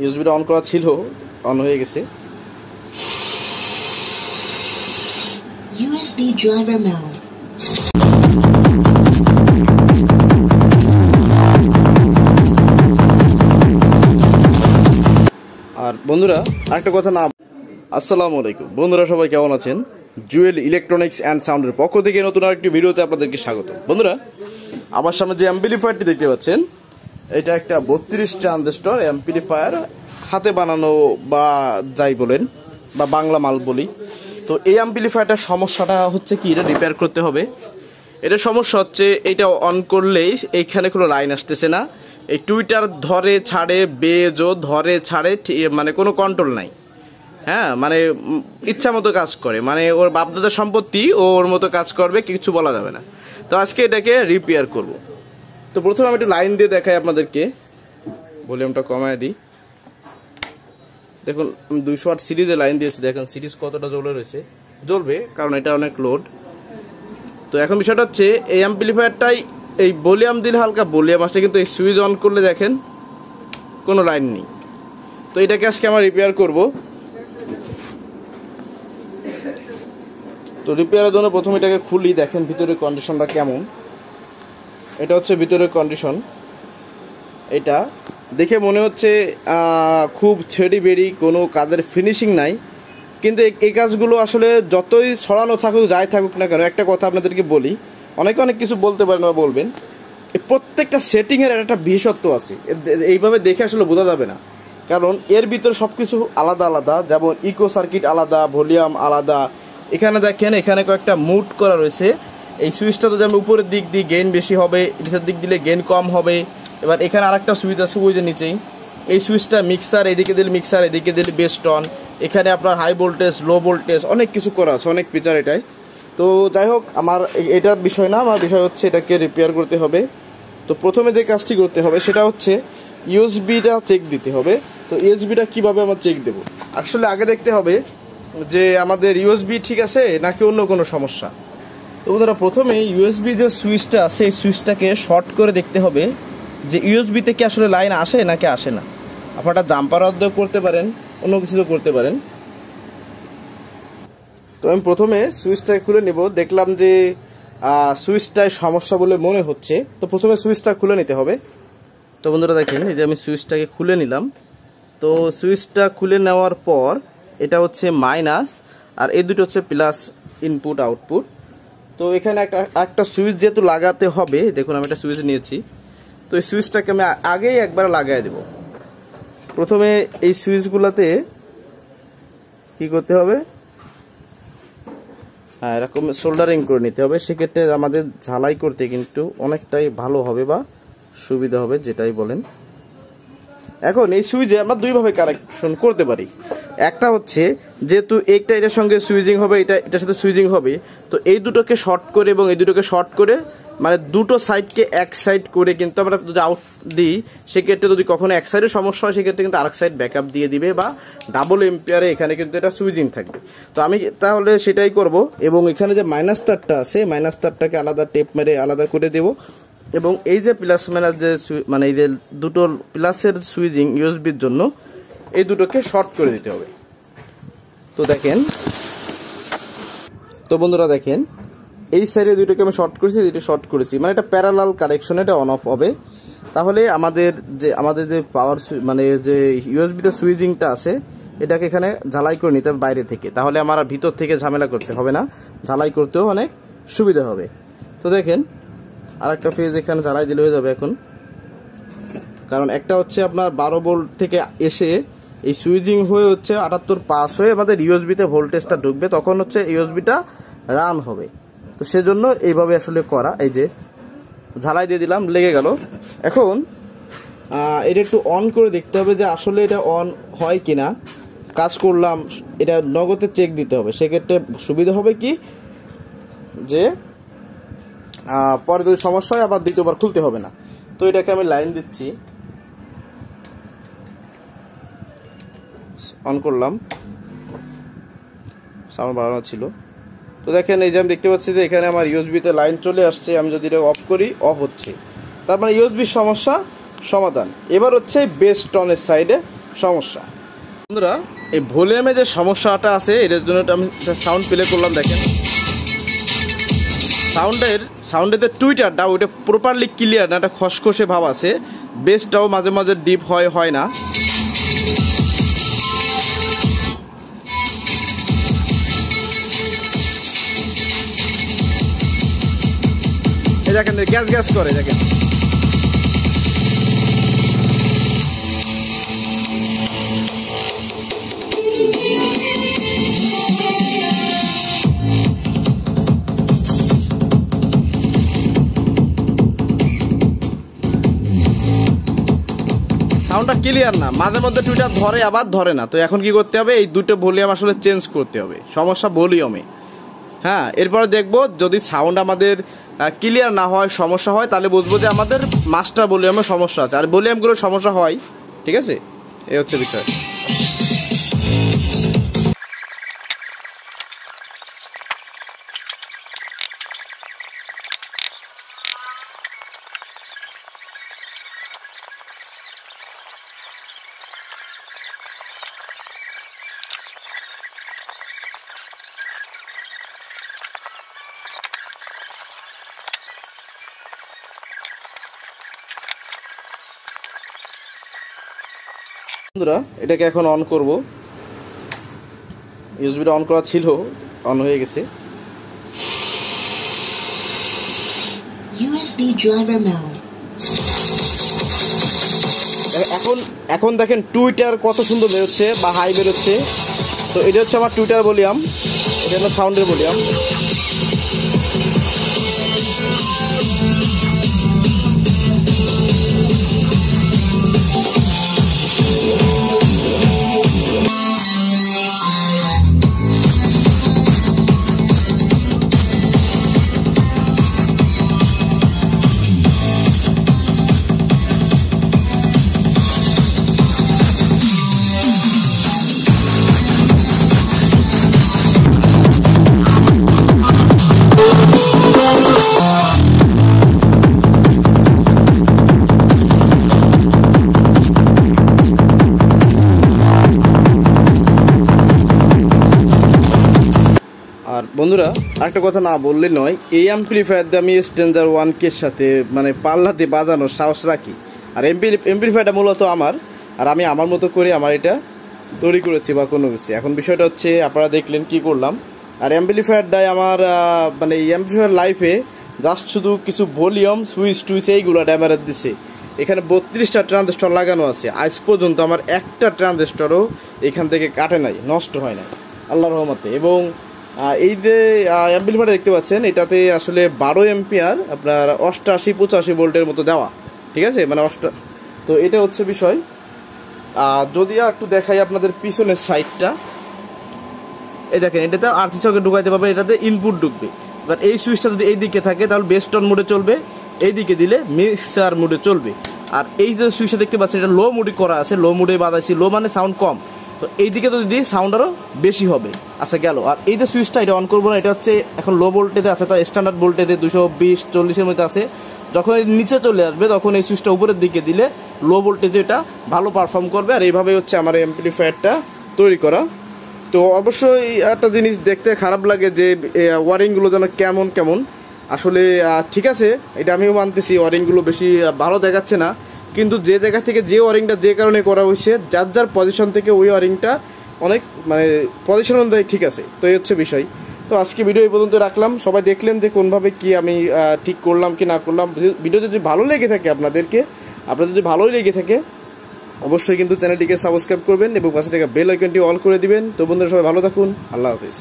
ইউএসবিটা on করা ছিল, on হয়ে গেছে। USB driver mode. আর বন্ধুরা আরেকটা কথা না, আসসালামু আলাইকুম বন্ধুরা, সবাই কেমন আছেন? জুয়েল ইলেকট্রনিক্স অ্যান্ড সাউন্ডের পক্ষ থেকে নতুন আরেকটি ভিডিওতে আপনাদেরকে স্বাগত। বন্ধুরা, আমার সামনে যে অ্যাম্পলিফায়ারটি দেখতে পাচ্ছেন, এটা একটা 32 ট্রানজিস্টর অ্যাম্পলিফায়ার, হাতে বানানো বা যাই বলেন বা বাংলা মাল বলি। তো এই অ্যাম্পলিফায়ারটার সমস্যাটা হচ্ছে কি, এটা রিপেয়ার করতে হবে। এটা সমস্যা হচ্ছে, এটা অন করলেই এইখানে কোনো লাইন আসতেছে না, এই টুইটার ধরে ছাড়ে, বেজও ধরে ছাড়ে, মানে কোনো কন্ট্রোল নাই। হ্যাঁ, মানে ইচ্ছা মতো কাজ করে, মানে ওর বাপদাদার সম্পত্তি ওর মতো কাজ করবে, কিছু বলা যাবে না। তো আজকে এটাকে রিপেয়ার করব। তো প্রথমে আমি একটু লাইন দিয়ে দেখাই আপনাদেরকে, ভলিউমটা কমায় দিই। দেখুন আমি 200 ওয়াট সিরিজে লাইন দিয়েছি, দেখেন সিরিজ কতটা জ্বলে রয়েছে, জ্বলবে কারণ এটা অনেক লোড। তো এখন বিষয়টা হচ্ছে, এই অ্যাম্পলিফায়ারটাই এই ভলিউম দিলে হালকা ভলিউম আসে, কিন্তু এই সুইচ অন করলে দেখেন কোনো লাইন নেই। তো এটাকে আজকে আমরা রিপেয়ার করব। তো রিপেয়ারের জন্য প্রথমে এটাকে খুলি, দেখেন ভিতরের কন্ডিশনটা কেমন। এটা হচ্ছে ভিতরের কন্ডিশন। এটা দেখে মনে হচ্ছে খুব ছেড়ি বেড়ি, কোনো কাজের ফিনিশিং নাই, কিন্তু এই কাজগুলো আসলে যতই ছড়ানো থাকুক, যাই থাকুক না কেন, একটা কথা আপনাদেরকে বলি, অনেকে অনেক কিছু বলতে পারেন বা বলবেন, প্রত্যেকটা সেটিংয়ের একটা বিশেষত্ব আছে, এইভাবে দেখে আসলে বোঝা যাবে না। কারণ এর ভিতরে সব কিছু আলাদা আলাদা, যেমন ইকো সার্কিট আলাদা, ভলিউম আলাদা। এখানে দেখেন, এখানে কয়েকটা মুড করা রয়েছে। এই সুইচটা তো যেমন উপরের দিক দিয়ে গেইন বেশি হবে, নিচের দিক দিলে গেইন কম হবে। এবার এখানে আরেকটা সুইচ আছে ওই যে নিচেই, এই সুইচটা মিক্সার, এদিকে দিলে মিক্সার, এদিকে দিলে বেস্টন। এখানে আপনার হাই ভোল্টেজ, লো ভোল্টেজ, অনেক কিছু করা আছে, অনেক ফিচার এটাই। তো যাই হোক, আমার এটার বিষয় না, আমার বিষয় হচ্ছে এটাকে রিপেয়ার করতে হবে। তো প্রথমে যে কাজটি করতে হবে সেটা হচ্ছে ইউএসবিটা চেক দিতে হবে। তো ইউএসবিটা কিভাবে আমরা চেক দেব, আসলে আগে দেখতে হবে যে আমাদের ইউএসবি ঠিক আছে নাকি অন্য কোনো সমস্যা। তো বন্ধুরা, প্রথমে ইউএসবি যে সুইচটা আছে, এই সুইচটাকে শর্ট করে দেখতে হবে যে ইউএসবিতে কি আসলে লাইন আসে নাকি আসে না। আপনারা জাম্পার অর্ধেক করতে পারেন, অন্য কিছু করতে পারেন। তো আমি প্রথমে সুইচটাকে খুলে নেব, দেখলাম যে সুইচটায় সমস্যা বলে মনে হচ্ছে। তো প্রথমে সুইচটা খুলে নিতে হবে। তো বন্ধুরা দেখেন, এই যে আমি সুইচটাকে খুলে নিলাম। তো সুইচটা খুলে নেওয়ার পর এটা হচ্ছে মাইনাস, আর এই দুটো হচ্ছে প্লাস, ইনপুট আউটপুট। তো এখানে একটা সুইচ যেহেতু লাগাতে হবে, দেখুন আমি একটা সুইচ নিয়েছি। তো এই সুইচটাকে আমি আগেই একবার লাগাই দেব। প্রথমে এই সুইচগুলোতে কি করতে হবে, এরকম সোল্ডারিং করে নিতে হবে। সেক্ষেত্রে আমাদের ঝালাই করতে কিন্তু অনেকটাই ভালো হবে বা সুবিধা হবে, যেটাই বলেন। এখন এই সুইচে আমরা দুইভাবে কানেকশন করতে পারি। একটা হচ্ছে, যেহেতু একটা এটার সঙ্গে সুইচিং হবে, এটার সাথে সুইচিং হবে, তো এই দুটোকে শর্ট করে এবং এই দুটোকে শর্ট করে, মানে দুটো সাইডকে এক সাইড করে কিন্তু আমরা যদি আউট দিই, সেক্ষেত্রে যদি কখনো এক সাইডে সমস্যা হয়, সেক্ষেত্রে কিন্তু আরেক সাইড ব্যাকআপ দিয়ে দিবে, বা ডাবল এম্পিয়ারে এখানে কিন্তু এটা সুইচিং থাকবে। তো আমি তাহলে সেটাই করব, এবং এখানে যে মাইনাস তারটা আছে, মাইনাস তারটাকে আলাদা টেপ মেরে আলাদা করে দেব, এবং এই যে প্লাস মাইনাস যে মানে এই যে দুটো প্লাসের সুইচিং ইউএসবির জন্য, এই দুটোকে শর্ট করে দিতে হবে। তো দেখেন, তো বন্ধুরা দেখেন, এই সাইডে দুটোকে আমি শর্ট করেছি, দুটো শর্ট করেছি, মানে এটা প্যারালাল কানেকশন, এটা অন অফ হবে। তাহলে আমাদের যে পাওয়ার মানে যে ইউএসবিতে সুইচিংটা আছে, এটাকে এখানে ঝালাই করে নিতে হবে বাইরে থেকে। তাহলে আমার ভিতর থেকে ঝামেলা করতে হবে না, ঝালাই করতেও অনেক সুবিধা হবে। তো দেখেন, আর একটা ফেজ এখানে ঝালাই দিলে হয়ে যাবে এখন। কারণ একটা হচ্ছে আপনার 12 ভোল্ট থেকে এসে এই সুইচিং হয়ে হচ্ছে 78 পাস হয়ে আমাদের ইউএসবিতে ভোল্টেজটা ঢুকবে, তখন হচ্ছে ইউএসবিটা রান হবে। তো সেজন্য এইভাবে আসলে করা। এই যে ঝালাই দিয়ে দিলাম, লেগে গেল। এখন এটা একটু অন করে দেখতে হবে যে আসলে এটা অন হয় কিনা। কাজ করলাম, এটা নগদে চেক দিতে হবে। সেক্ষেত্রে সুবিধা হবে কি, যে পরে যদি সমস্যা হয় আবার দ্বিতীয়বার খুলতে হবে না। তো এটাকে আমি লাইন দিচ্ছি, অন করলাম, সাউন্ড বাড়ানো ছিল। তো দেখেন, এই যে আমি দেখতে পাচ্ছি যে এখানে আমার ইউএসবিতে লাইন চলে আসছে। আমি যদি এটা অফ করি, অফ হচ্ছে, তার মানে ইউএসবির সমস্যা সমাধান। এবার হচ্ছে বেস্টনের সাইডে সমস্যা। বন্ধুরা এই ভলিউমে যে সমস্যাটা আছে এটার জন্য আমি সাউন্ড প্লে করলাম। দেখেন সাউন্ডের যে টুইটারটা ওইটা প্রপারলি ক্লিয়ার না, একটা খসখসে ভাব আছে। বেসটাও মাঝে মাঝে ডিপ হয় না। এই দেখেন গ্যাস করে দেখেন। সাউন্ডটা ক্লিয়ার না, মাঝে মধ্যে টুইটার ধরে আবার ধরে না। তো এখন কি করতে হবে, এই দুটো ভলিউম আসলে চেঞ্জ করতে হবে, সমস্যা ভলিউমে। হ্যাঁ, এরপরে দেখবো যদি সাউন্ড আমাদের ক্লিয়ার না হয়, সমস্যা হয়, তাহলে বুঝবো যে আমাদের মাস্টার ভলিউমে সমস্যা আছে। আর ভলিউমগুলোর সমস্যা হয়, ঠিক আছে, এই হচ্ছে বিষয়। বন্ধুরা এটাকে এখন অন করব। ইউএসবিটা অন করা ছিল, অন হয়ে গেছে। USB driver mode। এখন দেখেন টুইটার কত সুন্দর বেরোচ্ছে বা হাই বেরোচ্ছে। তো এটা হচ্ছে আমার টুইটার ভলিউম, এটা হলো সাউন্ডের ভলিউম। আর বন্ধুরা আরেকটা কথা না বললে নয়, এই অ্যাম্পলিফায়ার দিয়ে আমি স্ট্রেঞ্জার 1K সাথে মানে পাল্লাতে বাজানোর সাহস রাখি। আর এমপ্লিফায়ারটা মূলত আমার, আর আমি আমার মতো করে আমার এটা তৈরি করেছি বা কোনো কিছু। এখন বিষয়টা হচ্ছে আপনারা দেখলেন কি করলাম। আর অ্যাম্পলিফায়ারটাই আমার মানে এই অ্যাম্পলিফায়ার লাইফে জাস্ট শুধু কিছু ভলিউম সুইচ এইগুলো ড্যামারেজ দিছে। এখানে 32টা ট্রানজিস্টর লাগানো আছে। আজ পর্যন্ত আমার একটা ট্রানজিস্টরও এখান থেকে কাটে নাই, নষ্ট হয় না আল্লাহর রহমতে। এবং এই যে অ্যাম্পলিফায়ার দেখতে পাচ্ছেন, এটাতে আসলে 12 এম্পিয়ার আপনার 88-85 ভোল্টের মতো দেওয়া, ঠিক আছে, মানে তো এটা হচ্ছে বিষয়। যদি আর একটু দেখাই আপনাদের পিছনের সাইডটা, এই দেখেন এটাতে আরসি সকেট ঢুকাইতে পারবে, এটাতে ইনপুট ঢুকবে। এবার এই সুইচটা যদি এই দিকে থাকে তাহলে বেস টন মোডে চলবে, এই দিকে দিলে মিক্সার মোডে চলবে। আর এই যে সুইচটা দেখতে পাচ্ছেন এটা লো মোডে করা আছে, লো মোডে বাঁধাইছি, লো মানে সাউন্ড কম। তো এই দিকে যদি দিই সাউন্ড আরও বেশি হবে। আচ্ছা গেল। আর এই যে সুইচটা এটা অন করবো না, এটা হচ্ছে এখন লো ভোল্টেজে আছে, তার স্ট্যান্ডার্ড ভোল্টেজে 220-40-এর মধ্যে আছে। যখন নিচে চলে আসবে তখন এই সুইচটা উপরের দিকে দিলে লো ভোল্টেজে এটা ভালো পারফর্ম করবে। আর এইভাবে হচ্ছে আমার অ্যাম্পলিফায়ারটা তৈরি করা। তো অবশ্যই একটা জিনিস দেখতে খারাপ লাগে যে ওয়ারিংগুলো যেন কেমন আসলে ঠিক আছে, এটা আমিও মানতেছি ওয়ারিংগুলো বেশি ভালো দেখাচ্ছে না, কিন্তু যে জায়গা থেকে যে ওয়ারিংটা যে কারণে করা হয়েছে, যার পজিশন থেকে ওই ওয়ারিংটা অনেক মানে পজিশন অনুযায়ী ঠিক আছে। তো এই হচ্ছে বিষয়। তো আজকে ভিডিও এই পর্যন্ত রাখলাম। সবাই দেখলেন যে কোনভাবে কি আমি ঠিক করলাম কি না করলাম। ভিডিও যদি ভালো লেগে থাকে আপনাদের যদি ভালোই লেগে থাকে অবশ্যই কিন্তু চ্যানেলটিকে সাবস্ক্রাইব করবেন এবং পাশে থাকা বেল আইকনটি অল করে দিবেন। তো বন্ধুরা সবাই ভালো থাকুন, আল্লাহ হাফিজ।